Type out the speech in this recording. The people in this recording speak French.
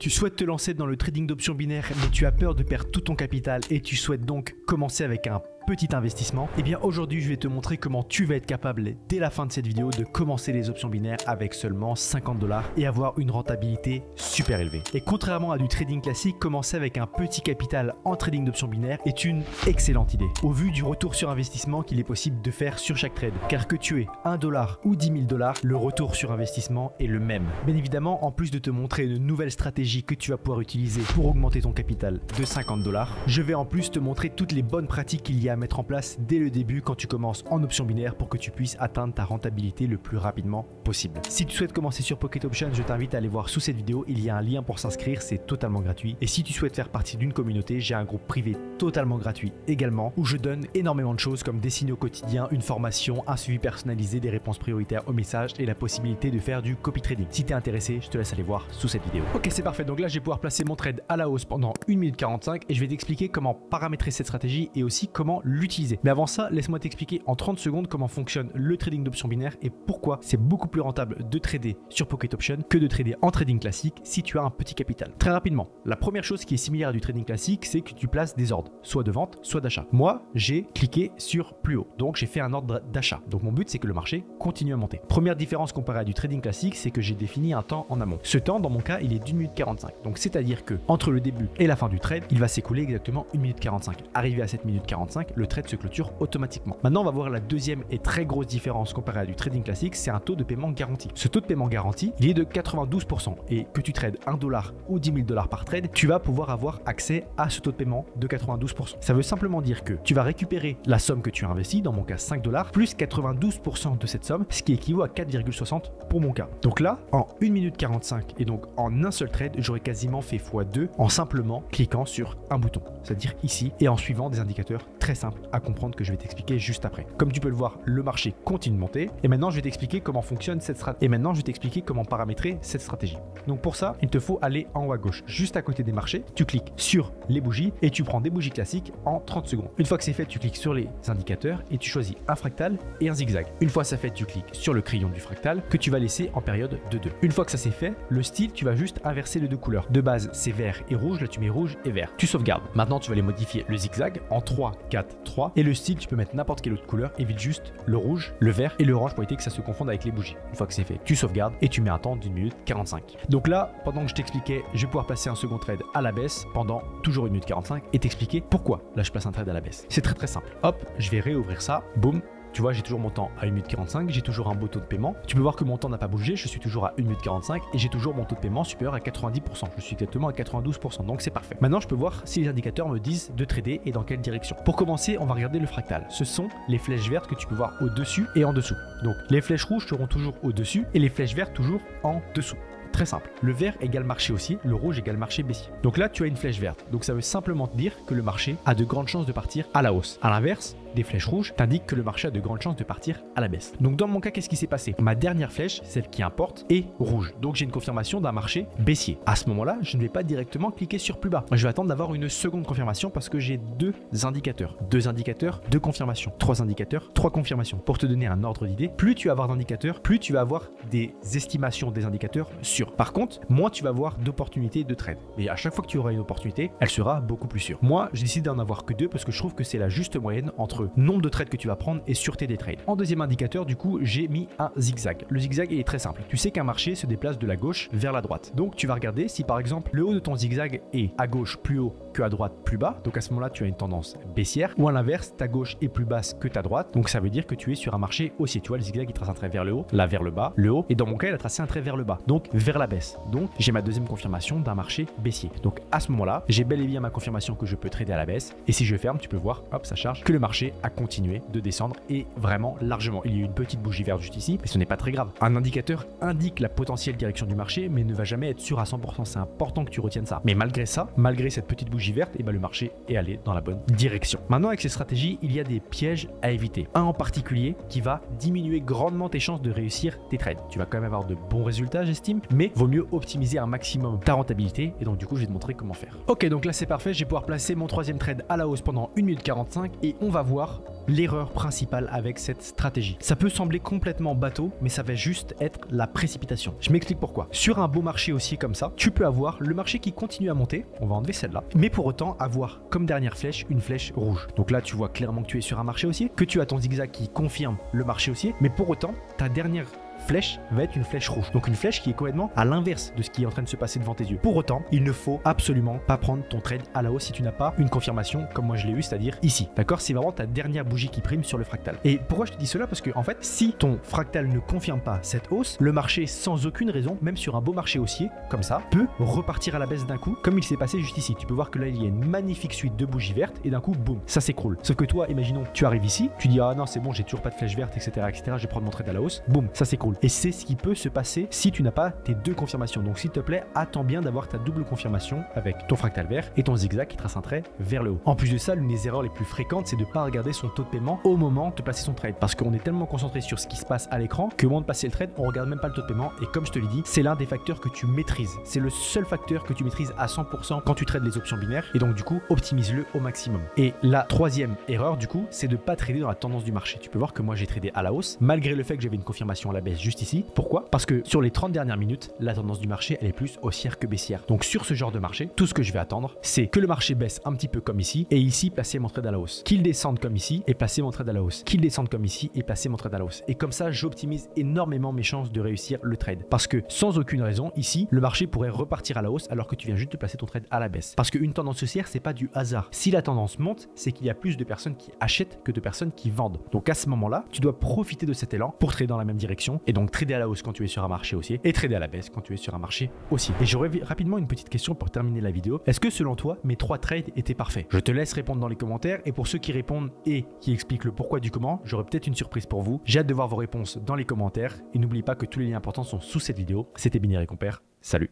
Tu souhaites te lancer dans le trading d'options binaires mais tu as peur de perdre tout ton capital et tu souhaites donc commencer avec un petit investissement, et bien aujourd'hui je vais te montrer comment tu vas être capable dès la fin de cette vidéo de commencer les options binaires avec seulement 50 $ et avoir une rentabilité super élevée. Et contrairement à du trading classique, commencer avec un petit capital en trading d'options binaires est une excellente idée au vu du retour sur investissement qu'il est possible de faire sur chaque trade, car que tu aies 1 $ ou 10 000 $, le retour sur investissement est le même. Bien évidemment, en plus de te montrer une nouvelle stratégie que tu vas pouvoir utiliser pour augmenter ton capital de 50 $, je vais en plus te montrer toutes les bonnes pratiques qu'il y a à mettre en place dès le début quand tu commences en option binaire pour que tu puisses atteindre ta rentabilité le plus rapidement possible. Si tu souhaites commencer sur Pocket Options, je t'invite à aller voir sous cette vidéo, il y a un lien pour s'inscrire, c'est totalement gratuit. Et si tu souhaites faire partie d'une communauté, j'ai un groupe privé totalement gratuit également où je donne énormément de choses comme des signaux quotidiens, une formation, un suivi personnalisé, des réponses prioritaires aux messages et la possibilité de faire du copy trading. Si tu es intéressé, je te laisse aller voir sous cette vidéo. Ok, c'est parfait, donc là je vais pouvoir placer mon trade à la hausse pendant 1 minute 45 et je vais t'expliquer comment paramétrer cette stratégie et aussi comment l'utiliser. Mais avant ça, laisse-moi t'expliquer en 30 secondes comment fonctionne le trading d'options binaires et pourquoi c'est beaucoup plus rentable de trader sur Pocket Options que de trader en trading classique si tu as un petit capital. Très rapidement, la première chose qui est similaire à du trading classique, c'est que tu places des ordres, soit de vente, soit d'achat. Moi, j'ai cliqué sur plus haut, donc j'ai fait un ordre d'achat. Donc mon but, c'est que le marché continue à monter. Première différence comparée à du trading classique, c'est que j'ai défini un temps en amont. Ce temps, dans mon cas, il est d'1 minute 45. Donc c'est-à-dire que entre le début et la fin du trade, il va s'écouler exactement 1 minute 45. Arrivé à cette minute 45, le trade se clôture automatiquement. Maintenant, on va voir la deuxième et très grosse différence comparée à du trading classique, c'est un taux de paiement garanti. Ce taux de paiement garanti, il est de 92% et que tu trades 1 $ ou 10 000 $ par trade, tu vas pouvoir avoir accès à ce taux de paiement de 92%. Ça veut simplement dire que tu vas récupérer la somme que tu as investie, dans mon cas 5 $ plus 92% de cette somme, ce qui équivaut à 4,60 pour mon cas. Donc là, en 1 minute 45 et donc en un seul trade, j'aurais quasiment fait x2 en simplement cliquant sur un bouton, c'est-à-dire ici, et en suivant des indicateurs très simples à comprendre que je vais t'expliquer juste après. Comme tu peux le voir, le marché continue de monter et maintenant je vais t'expliquer comment fonctionne cette stratégie. Et maintenant je vais t'expliquer comment paramétrer cette stratégie. Donc pour ça, il te faut aller en haut à gauche, juste à côté des marchés, tu cliques sur les bougies et tu prends des bougies classiques en 30 secondes. Une fois que c'est fait, tu cliques sur les indicateurs et tu choisis un fractal et un zigzag. Une fois ça fait, tu cliques sur le crayon du fractal que tu vas laisser en période de 2. Une fois que ça c'est fait, le style, tu vas juste inverser les deux couleurs. De base, c'est vert et rouge, là tu mets rouge et vert. Tu sauvegardes. Maintenant, tu vas les modifier le zigzag en 3, 4, 3 et le style, tu peux mettre n'importe quelle autre couleur, évite juste le rouge, le vert et l'orange pour éviter que ça se confonde avec les bougies. Une fois que c'est fait, tu sauvegardes et tu mets un temps d'1 minute 45. Donc là, pendant que je t'expliquais, je vais pouvoir placer un second trade à la baisse pendant toujours 1 minute 45 et t'expliquer pourquoi là je place un trade à la baisse. C'est très simple. Hop, je vais réouvrir ça, boum. Tu vois, j'ai toujours mon temps à 1 minute 45, j'ai toujours un beau taux de paiement. Tu peux voir que mon temps n'a pas bougé, je suis toujours à 1 minute 45 et j'ai toujours mon taux de paiement supérieur à 90%. Je suis exactement à 92%, donc c'est parfait. Maintenant, je peux voir si les indicateurs me disent de trader et dans quelle direction. Pour commencer, on va regarder le fractal. Ce sont les flèches vertes que tu peux voir au-dessus et en dessous. Donc, les flèches rouges seront toujours au-dessus et les flèches vertes toujours en dessous. Très simple. Le vert égale marché haussier, le rouge égale marché baissier. Donc là, tu as une flèche verte. Donc ça veut simplement te dire que le marché a de grandes chances de partir à la hausse. À l'inverse, des flèches rouges t'indiquent que le marché a de grandes chances de partir à la baisse. Donc dans mon cas, qu'est-ce qui s'est passé? Ma dernière flèche, celle qui importe, est rouge. Donc j'ai une confirmation d'un marché baissier. À ce moment-là, je ne vais pas directement cliquer sur plus bas. Je vais attendre d'avoir une seconde confirmation parce que j'ai deux indicateurs. Deux indicateurs, deux confirmations. Trois indicateurs, trois confirmations. Pour te donner un ordre d'idée, plus tu vas avoir d'indicateurs, plus tu vas avoir des estimations des indicateurs sûrs. Par contre, moins tu vas avoir d'opportunités de trade. Et à chaque fois que tu auras une opportunité, elle sera beaucoup plus sûre. Moi, j'ai décidé d'en avoir que deux parce que je trouve que c'est la juste moyenne entre nombre de trades que tu vas prendre et sûreté des trades. En deuxième indicateur, du coup, j'ai mis un zigzag. Le zigzag, il est très simple. Tu sais qu'un marché se déplace de la gauche vers la droite. Donc, tu vas regarder si par exemple le haut de ton zigzag est à gauche plus haut que à droite plus bas. Donc, à ce moment-là, tu as une tendance baissière. Ou à l'inverse, ta gauche est plus basse que ta droite. Donc, ça veut dire que tu es sur un marché haussier. Tu vois, le zigzag, il trace un trait vers le haut, là vers le bas, le haut. Et dans mon cas, il a tracé un trait vers le bas. Donc, vers la baisse. Donc, j'ai ma deuxième confirmation d'un marché baissier. Donc, à ce moment-là, j'ai bel et bien ma confirmation que je peux trader à la baisse. Et si je ferme, tu peux voir, hop, ça charge, que le marché a continué de descendre et vraiment largement. Il y a une petite bougie verte juste ici, mais ce n'est pas très grave. Un indicateur indique la potentielle direction du marché, mais ne va jamais être sûr à 100%. C'est important que tu retiennes ça. Mais malgré ça, malgré cette petite bougie verte, et ben le marché est allé dans la bonne direction. Maintenant, avec ces stratégies, il y a des pièges à éviter. Un en particulier qui va diminuer grandement tes chances de réussir tes trades. Tu vas quand même avoir de bons résultats, j'estime, mais vaut mieux optimiser un maximum ta rentabilité. Et donc, du coup, je vais te montrer comment faire. Ok, donc là, c'est parfait. Je vais pouvoir placer mon troisième trade à la hausse pendant 1 minute 45 et on va voir savoir l'erreur principale avec cette stratégie. Ça peut sembler complètement bateau, mais ça va juste être la précipitation. Je m'explique pourquoi. Sur un beau marché haussier comme ça, tu peux avoir le marché qui continue à monter, on va enlever celle-là, mais pour autant avoir comme dernière flèche une flèche rouge. Donc là, tu vois clairement que tu es sur un marché haussier, que tu as ton zigzag qui confirme le marché haussier, mais pour autant, ta dernière flèche va être une flèche rouge. Donc une flèche qui est complètement à l'inverse de ce qui est en train de se passer devant tes yeux. Pour autant, il ne faut absolument pas prendre ton trade à la hausse si tu n'as pas une confirmation comme moi je l'ai eu, c'est-à-dire ici. D'accord? C'est vraiment ta dernière bougie qui prime sur le fractal. Et pourquoi je te dis cela? Parce que en fait, si ton fractal ne confirme pas cette hausse, le marché sans aucune raison, même sur un beau marché haussier comme ça, peut repartir à la baisse d'un coup, comme il s'est passé juste ici. Tu peux voir que là, il y a une magnifique suite de bougies vertes et d'un coup, boum, ça s'écroule. Sauf que toi, imaginons, tu arrives ici, tu dis ah non, c'est bon, j'ai toujours pas de flèche verte, etc., etc., je vais prendre mon trade à la hausse, boum, ça s'écroule. Et c'est ce qui peut se passer si tu n'as pas tes deux confirmations. Donc s'il te plaît, attends bien d'avoir ta double confirmation avec ton fractal vert et ton zigzag qui trace un trait vers le haut. En plus de ça, l'une des erreurs les plus fréquentes, c'est de ne pas regarder son taux de paiement au moment de placer son trade. Parce qu'on est tellement concentré sur ce qui se passe à l'écran qu'au moment de passer le trade, on regarde même pas le taux de paiement. Et comme je te l'ai dit, c'est l'un des facteurs que tu maîtrises. C'est le seul facteur que tu maîtrises à 100% quand tu trades les options binaires. Et donc du coup, optimise-le au maximum. Et la troisième erreur du coup, c'est de ne pas trader dans la tendance du marché. Tu peux voir que moi j'ai tradé à la hausse, malgré le fait que j'avais une confirmation à la baisse juste ici. Pourquoi? Parce que sur les 30 dernières minutes, la tendance du marché, elle est plus haussière que baissière. Donc sur ce genre de marché, tout ce que je vais attendre, c'est que le marché baisse un petit peu comme ici, et ici, placer mon trade à la hausse. Qu'il descende comme ici, et placer mon trade à la hausse. Qu'il descende comme ici, et placer mon trade à la hausse. Et comme ça, j'optimise énormément mes chances de réussir le trade. Parce que sans aucune raison, ici, le marché pourrait repartir à la hausse alors que tu viens juste de placer ton trade à la baisse. Parce qu'une tendance haussière, c'est pas du hasard. Si la tendance monte, c'est qu'il y a plus de personnes qui achètent que de personnes qui vendent. Donc à ce moment-là, tu dois profiter de cet élan pour trader dans la même direction, et donc trader à la hausse quand tu es sur un marché haussier, et trader à la baisse quand tu es sur un marché haussier. Et j'aurais rapidement une petite question pour terminer la vidéo. Est-ce que selon toi, mes 3 trades étaient parfaits? Je te laisse répondre dans les commentaires, et pour ceux qui répondent et qui expliquent le pourquoi du comment, j'aurai peut-être une surprise pour vous. J'ai hâte de voir vos réponses dans les commentaires, et n'oubliez pas que tous les liens importants sont sous cette vidéo. C'était Binaire et Compère. Salut!